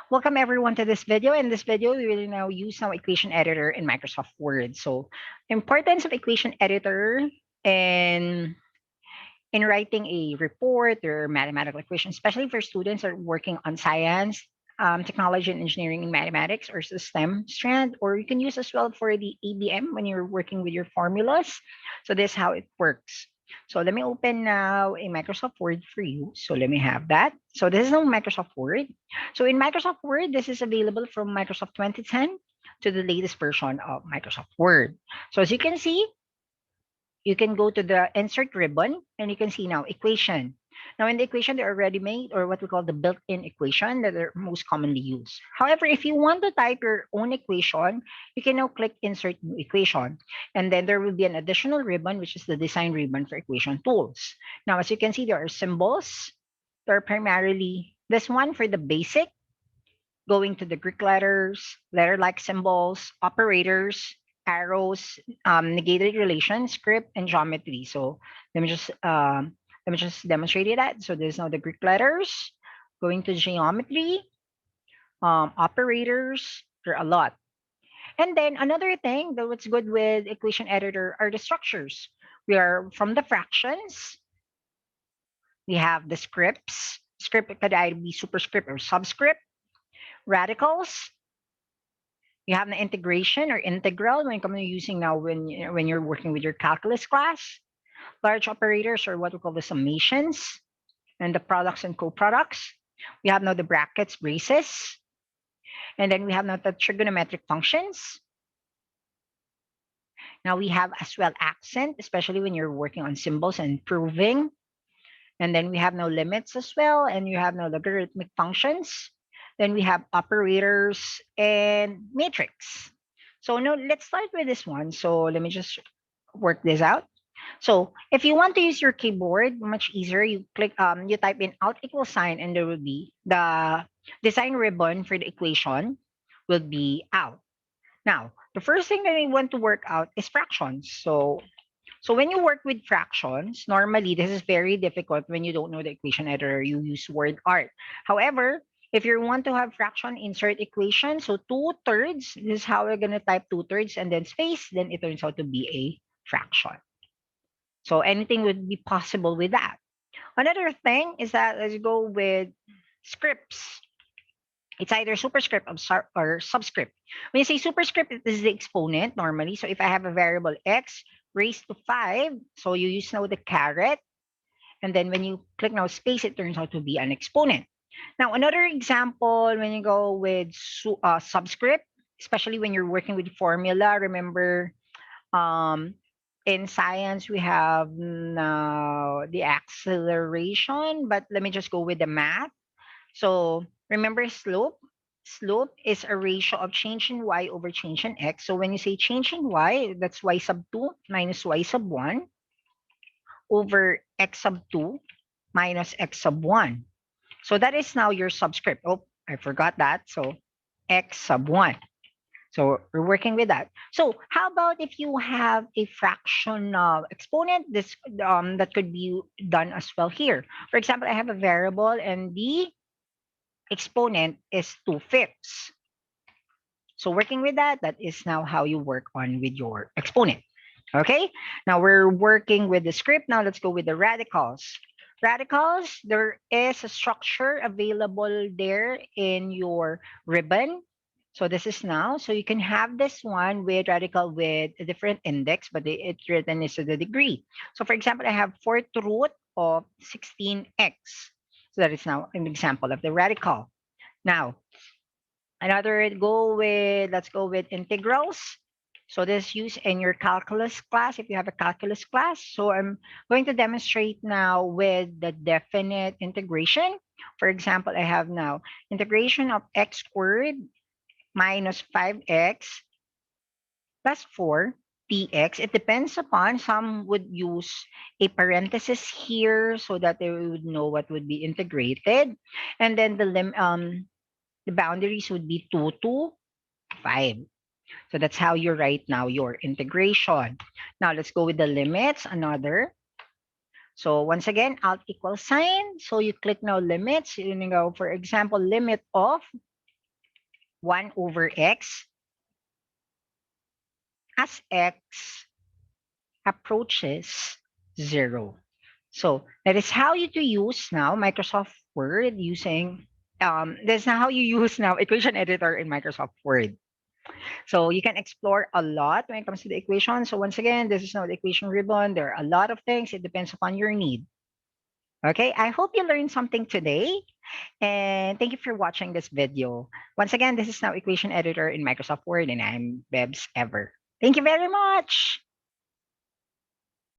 Welcome everyone to this video. In this video, we will now use some equation editor in Microsoft Word. So, importance of equation editor in writing a report or mathematical equation, especially for students that are working on science, technology and engineering and mathematics or STEM strand, or you can use as well for the ABM when you're working with your formulas. So this is how it works. So let me open now a Microsoft Word for you. So let me have that. So this is now Microsoft Word. So in Microsoft Word, this is available from Microsoft 2010 to the latest version of Microsoft Word. So as you can see, you can go to the insert ribbon and you can see now equation. Now in the equation, they're already made or what we call the built-in equation that are most commonly used. However, if you want to type your own equation, you can now click insert new equation. And then there will be an additional ribbon, which is the design ribbon for equation tools. Now, as you can see, there are symbols. They're primarily this one for the basic, going to the Greek letters, letter-like symbols, operators, arrows, negated relations, script, and geometry. So let me just demonstrate that. So there's now the Greek letters, going to geometry, operators. There are a lot. And then another thing that what's good with equation editor are the structures. We are from the fractions. We have the scripts. Script could either be superscript or subscript. Radicals, you have the integration or integral when you're using now when you're working with your calculus class. Large operators or what we call the summations and the products and co-products. We have now the brackets, braces, and then we have now the trigonometric functions. Now we have as well accent, especially when you're working on symbols and proving. And then we have no limits as well, and you have no logarithmic functions. Then we have operators and matrix. So now let's start with this one. So let me just work this out. So if you want to use your keyboard, much easier, you click you type in alt equal sign and there will be the design ribbon for the equation will be out. Now, the first thing that we want to work out is fractions. So when you work with fractions, normally this is very difficult when you don't know the equation editor, you use word art. However, if you want to have fraction, insert equation. So 2/3, this is how we're going to type 2/3 and then space, then it turns out to be a fraction. So anything would be possible with that. Another thing is that let's go with scripts. It's either superscript or subscript. When you say superscript, it is the exponent normally. So if I have a variable x raised to 5, so you use now the caret, and then when you click now space, it turns out to be an exponent. Now, another example, when you go with subscript, especially when you're working with formula, remember um, in science, we have now the acceleration, but let me just go with the math. So remember slope? Slope is a ratio of change in y over change in x. So when you say change in y, that's y sub 2 minus y sub 1 over x sub 2 minus x sub 1. So that is now your subscript. Oh, I forgot that. So x sub 1. So we're working with that. So how about if you have a fractional exponent? This that could be done as well here. For example, I have a variable and the exponent is 2/5. So working with that, that is now how you work on with your exponent. Okay, now we're working with the script. Now let's go with the radicals. Radicals, there is a structure available there in your ribbon. So this is now, so you can have this one with radical with a different index, but it's written is to the degree. So for example, I have fourth root of 16x. So that is now an example of the radical. Now, let's go with integrals. So this used in your calculus class, if you have a calculus class. So I'm going to demonstrate now with the definite integration. For example, I have now integration of x squared minus 5x plus 4 dx. It depends upon, some would use a parenthesis here so that they would know what would be integrated. And then the boundaries would be 2 to 5. So that's how you write now your integration. Now let's go with the limits, another. So once again, alt equal sign. So you click now limits. You go, for example, limit of 1 over x as x approaches 0. So that is how you to use now Microsoft Word using that's how you use now equation editor in Microsoft Word. So you can explore a lot when it comes to the equation. So once again, this is now the equation ribbon. There are a lot of things. It depends upon your need. Okay, I hope you learned something today. And thank you for watching this video. Once again, this is now equation editor in Microsoft Word, and I'm Bebs Ever. Thank you very much.